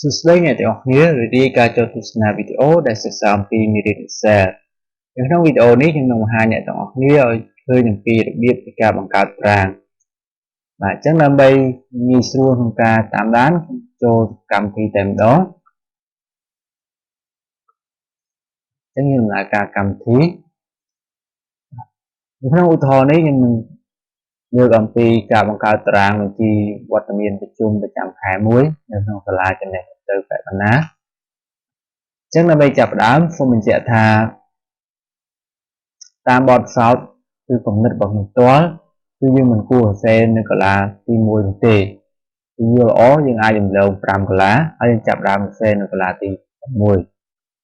សួស្តីអ្នកទាំងអស់គ្នារីករាយការចូលទស្សនាវីដេអូដែលសិក្សាអំពីមេរៀន Excel ក្នុងវីដេអូនេះខ្ញុំនឹងបង្ហាញអ្នកទាំងអស់គ្នាឲ្យឃើញអំពីរបៀបនៃការបង្កើតតារាងបាទអញ្ចឹងដើម្បីងាយស្រួលក្នុងការតាមដានចូលកម្មវិធីតែម្ដងអញ្ចឹងខ្ញុំដំណើរការកម្មវិធីក្នុងឧទាហរណ៍នេះខ្ញុំនឹងលើកអំពីការបង្កើតតារាងបញ្ជីវត្តមានប្រជុំប្រចាំខែមួយនៅក្នុងសាលាចំណេះទៅបែបណាអញ្ចឹងដើម្បីចាប់ផ្ដើមសូមបញ្ជាក់ថាតាមបទពិសោធន៍គឺគំនិតរបស់ខ្ញុំផ្ទាល់គឺយើងមិនគួរសរសេរនៅកន្លះទី1នោះទេទីយល់ល្អយើងអាចរំលង5កន្លះហើយយើងចាប់ផ្ដើមសរសេរនៅកន្លះទី6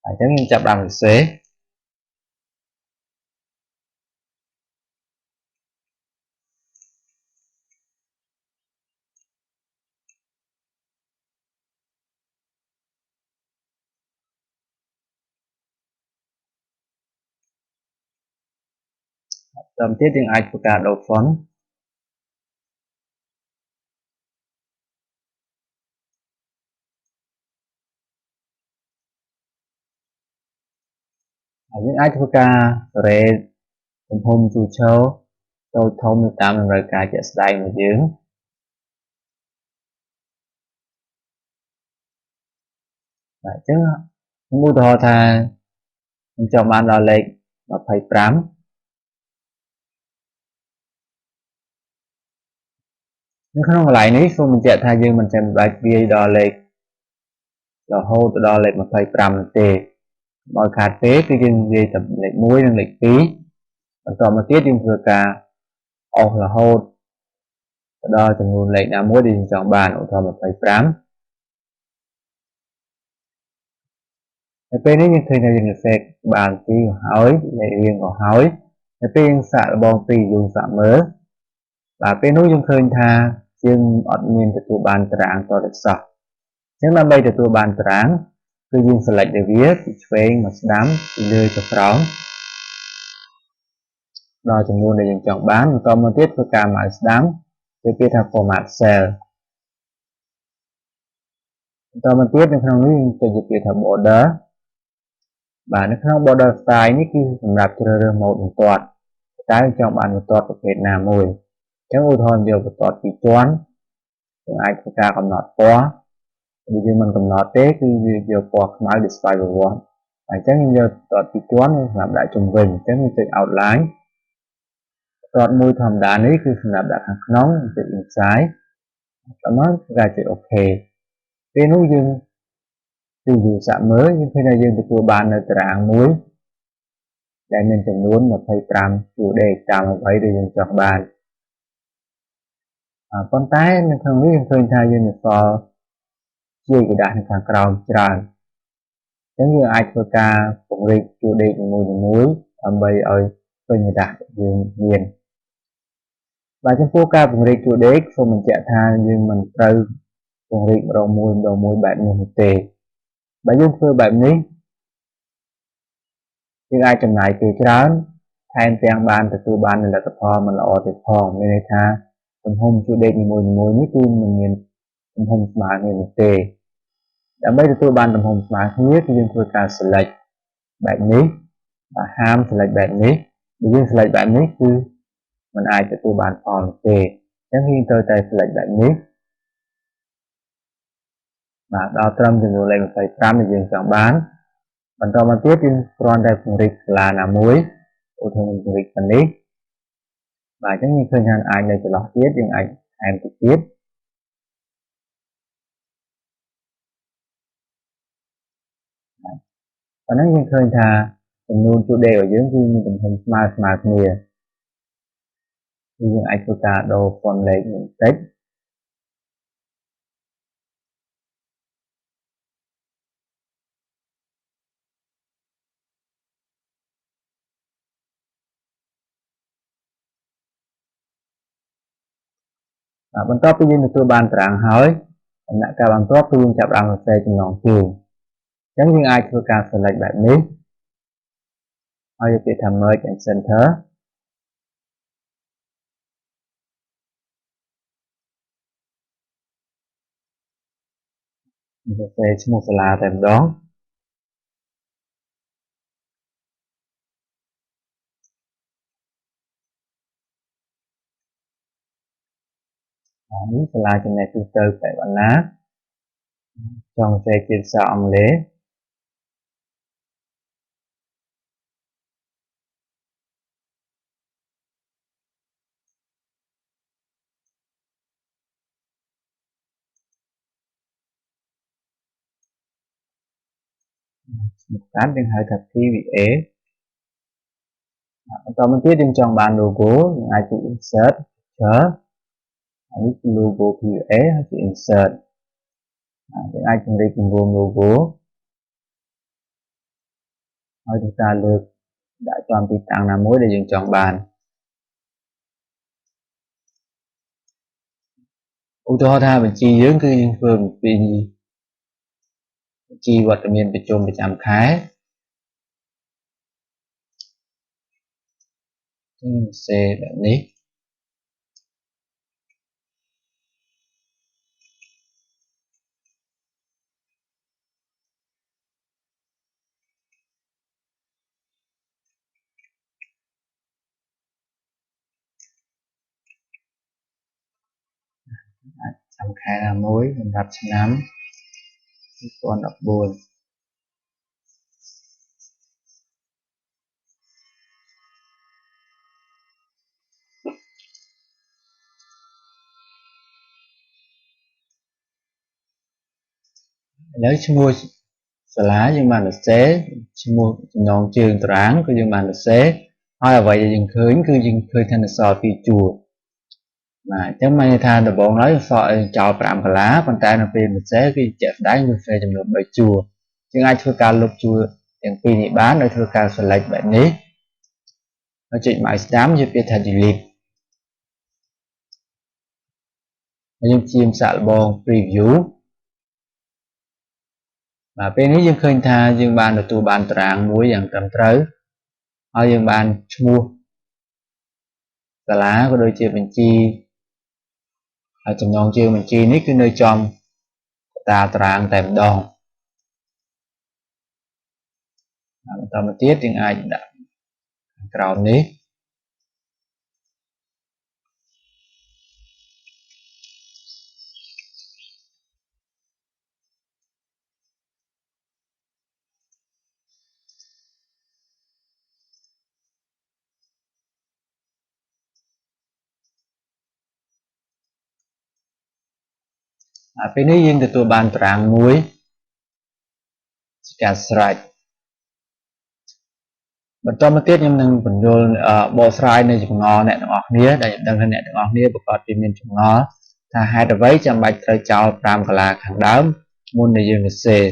អញ្ចឹងខ្ញុំចាប់ផ្ដើមសរសេរតាមទៀតយើងអាចធ្វើការដូរ font ហើយយើងអាចធ្វើការសេរីទំហំជួឈរតូចធំទៅតាមតម្រូវការជាក់ស្ដែងរបស់យើងបាទអញ្ចឹងខ្ញុំឧទាហរណ៍ថាខ្ញុំចង់បានដល់លេខ25នៅក្នុងកន្លែងនេះសូមបញ្ជាក់ថាយើងមិនចាំបាច់វាយដល់លេខរហូតទៅដល់លេខ25នោះទេបើខាតទេគឺយើងនិយាយតែលេខ1និងលេខ2បន្តមកទៀតយើងធ្វើការអស់រហូតទៅដល់ចំនួនលេខណាមួយដែលយើងចង់បានឧទាហរណ៍25នៅពេលនេះយើងឃើញថាយើងសរសេរបានទីក៏ហើយលេខរៀងក៏ហើយនៅពេលយើងសាកល្បងពីយើងសាកមើលបាទពេលនោះយើងឃើញថាយើងអត់មានទទួលបានតារាងតទៅសោះអញ្ចឹងដើម្បីទទួលបានតារាងគឺយើង select លើវាពីឆ្វេងមកស្ដាំពីលើទៅក្រោមដល់ចំនួនដែលយើងចង់បានបន្តមកទៀតធ្វើការ mouse ស្ដាំគេគេថា format cell បន្តមកទៀតនៅក្នុងនេះយើងចុចគេថា border បាទនៅក្នុង border style នេះគឺសម្រាប់ជ្រើសរើស mode បន្ទាត់តើចង់បានបន្ទាត់ប្រភេទណាមួយអញ្ចឹងឧទាហរណ៍យកបន្ទាត់ពីរជាន់យើងអាចធ្វើការកំណត់ពណ៌បើយើងមិនកំណត់ទេគឺវាយកពណ៌ខ្មៅដែលស្វ័យប្រវត្តិអញ្ចឹងខ្ញុំយកបន្ទាត់ពីរជាន់សម្រាប់ដាក់ជុំវិញអញ្ចឹងយើងចុច outline បន្ទាត់មួយធម្មតានេះគឺសម្រាប់ដាក់ខាងក្នុងចុច inside ដល់មកធ្វើការចុច OK ពេលនោះយើងសាកមើលយើងឃើញថាយើងទទួលបាននៅតារាងមួយដែលមានចំនួន25ជួរដេកតាមអ្វីដែលយើងចង់បានប៉ុន្តែនៅក្នុងនេះយើងឃើញថាយើងនៅសល់ជាกระดาษនៅខាងក្រោមច្រើនអញ្ចឹងយើងអាចធ្វើការពង្រីកជួរដេកនីមួយៗដើម្បីឲ្យពេញกระดาษយើងមានបាទចំពោះការពង្រីកជួរដេកសូមបញ្ជាក់ថាយើងមិនត្រូវពង្រីកម្ដងមួយបែបនេះទេបើយើងធ្វើបែបនេះយើងអាចចំណាយពេលច្រើនថែមទាំងបានទទួលបានលទ្ធផលមិនល្អទៀតផងមានន័យថាទំហំជួរដេកនីមួយៗនេះគឺមិនមានទំហំស្មើគ្នានោះទេដើម្បីទទួលបានទំហំស្មើគ្នាគឺយើងធ្វើការ select បែបនេះបើហាម select បែបនេះបើយើង select បែបនេះគឺมันអាចទទួលបានផលនោះទេអញ្ចឹងយើងត្រូវតែ select បែបនេះបាទដល់ត្រឹមចំនួនលេខ25ដែលយើងចង់បានបន្តមកទៀតយើងគ្រាន់តែពង្រីកសាលាណាមួយឧទាហរណ៍ពង្រីកប៉ុណ្នេះបាទអញ្ចឹងយើងឃើញថាអាចនៅចន្លោះទៀតយើងអាចថែមទៅទៀតប៉ុណ្ណឹងយើងឃើញថាចំនួនជួរដេករបស់យើងគឺមានទំហំស្មើគ្នាគឺយើងអាចធ្វើការដូរ font លេខបន្តិចបន្ទាប់ពីយើងទទួលបានតារាងហើយដំណាក់កាលបន្ទាប់គឺយើងចាប់ផ្ដើមសរសេរចំណងជើងអញ្ចឹងយើងអាចធ្វើការ select បែបនេះហើយយកពាក្យថា merge and center ប កាហ្វេឈ្មោះសាលាតែម្ដងនេះសាលាចំណេះទូទៅបែបអាណាចង់សេជាភាសាអង់គ្លេសឈ្មោះកាត់យើងហៅថា TVA បន្តមកទៀតយើងចង់បាន logo យើងអាចទៅ insert picture នេះគឺ logo TVA ហើយទៅ insert យើងអាចពង្រីកគម្រោង logo ហើយធ្វើការលើកដាក់ចំទីតាំងណាមួយដែលយើងចង់បានឧទាហរណ៍ថាបញ្ជីយើងគឺយើងធ្វើអំពីបញ្ជីវត្តមានប្រជុំប្រចាំខែយើងសេបែបនេះអាចចាំខែណាមួយសម្រាប់ឆ្នាំ2014ឥឡូវឈ្មោះសាលាយើងបានសរសេរឈ្មោះចំណងជើងតារាងគឺយើងបានសរសេរហើយអ្វីដែលយើងឃើញគឺយើងឃើញថានៅសល់2ជួរបាទអញ្ចឹងមានន័យថាដំបូងឡើយសក់ចោល5កាឡាប៉ុន្តែនៅពេលសរសេរគឺជាក់ស្ដែងវាសរសេរចំនួន3ជួរយើងអាចធ្វើការលុបជួរទាំងពីរនេះបានដោយធ្វើការ select បែបនេះហើយចុច mouse ស្ដាំយកពាក្យថា delete ហើយយើងព្យាយាមសាកល្បង preview បាទពេលនេះយើងឃើញថាយើងបានទទួលបានតារាងមួយយ៉ាងត្រឹមត្រូវហើយយើងបានឈ្មោះសាលាក៏ដូចជាបញ្ជីហើយចំណងជើងបញ្ជីនេះគឺនៅចំកតារាងតែម្ដងបន្តមកទៀតយើងអាចដាក់ខាងក្រោមនេះពេលនេះយើងទទួលបានតារាងមួយជាការស្រេចបន្តមកទៀតខ្ញុំនឹងបញ្យល់បកស្រាយនៅចម្ងល់អ្នកទាំងអស់គ្នាដែលខ្ញុំដឹងថាអ្នកទាំងអស់គ្នាប្រកាសជាមានចម្ងល់ថាហេតុអ្វីចាំបាច់ត្រូវចោល5កាឡាខាងដើមមុននឹងយើងសរសេរ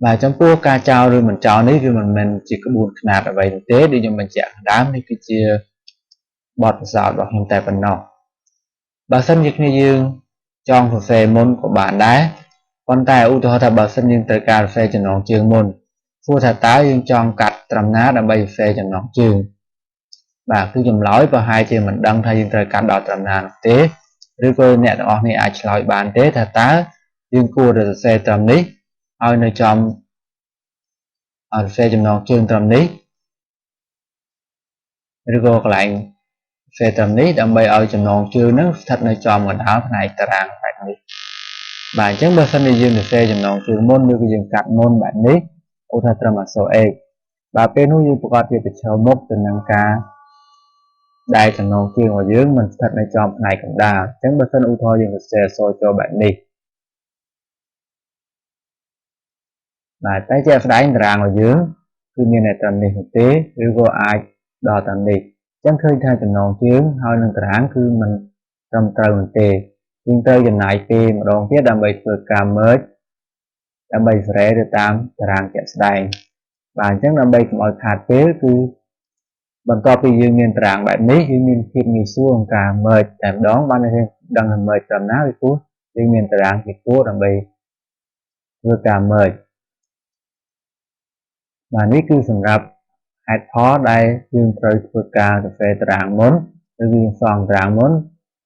បាទចំពោះការចោលឬមិនចោលនេះវាមិនមែនជាក្បួនខ្នាតអ្វីនោះទេដូចខ្ញុំបញ្ជាក់ខាងដើមនេះគឺជាបទពិសោធន៍របស់ខ្ញុំតែប៉ុណ្ណោះបើសិនជាគ្នាយើងចង់សរសេរមុនក៏បានដែរប៉ុន្តែឧទាហរណ៍ថាបើសិនយើងត្រូវការសរសេរចំណងជើងមុនសួរថាតើយើងចង់កាត់ត្រឹមណាដើម្បីសរសេរចំណងជើងបាទគឺចម្លើយប្រហែលជាមិនដឹងថាយើងត្រូវកាត់ដល់ត្រឹមណានោះទេឬក៏អ្នកទាំងអស់គ្នាអាចឆ្លើយបានទេថាតើយើងគួរតែសរសេរត្រឹមនេះហើយនៅចំសរសេរចំណងជើងត្រឹមនេះឬក៏កន្លែងសរសេរត្រឹមនេះដើម្បីឲ្យចំណងជើងហ្នឹងស្ថិតនៅចំកណ្ដាលផ្នែកតារាងបែបនេះបាទអញ្ចឹងបើសិនជាយើងសរសេរចំណងជើងមុនឬក៏យើងកាត់មុនបែបនេះឧទាហរណ៍ត្រឹមអក្សរ X បាទពេលនោះយើងប្រកាសជាប្រឈមមុខទៅនឹងការដែលចំណងជើងរបស់យើងមិនស្ថិតនៅចំផ្នែកកណ្ដាលអញ្ចឹងបើសិនឧទាហរណ៍យើងសរសេរអក្សរចូលបែបនេះបាទតែជាក់ស្ដែងតារាងរបស់យើងគឺមានតែត្រឹមនេះទេឬក៏អាចដល់ត្រឹមនេះអញ្ចឹងឃើញថាចំណងជើងហើយនឹងតារាងគឺមិនត្រឹមត្រូវនោះទេយើងត្រូវចំណាយពេលម្ដងទៀតដើម្បីធ្វើការ merge ដើម្បីសេរីទៅតាមតារាងជាក់ស្ដែងបាទអញ្ចឹងដើម្បីកុំឲ្យខាតពេលគឺបន្ទាប់ពីយើងមានតារាងបែបនេះយើងមានភាពងាយស្រួលក្នុងការ merge តែម្ដងបានយើងដឹងថា merge ត្រឹមណាពីព្រោះយើងមានតារាងជាគោលដើម្បីធ្វើការ merge បាទនេះគឺសម្រាប់ហេតុផលដែលយើងត្រូវធ្វើការសរសេរតារាងមុនឬយើងសងតារាងមុន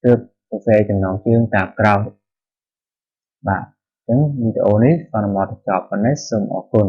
ទើបសរសេរចំណងជើងតាមក្រោយ បាទអញ្ចឹងវីដេអូនេះក៏មកបញ្ចប់ប៉ុណ្ណេះសូមអរគុណ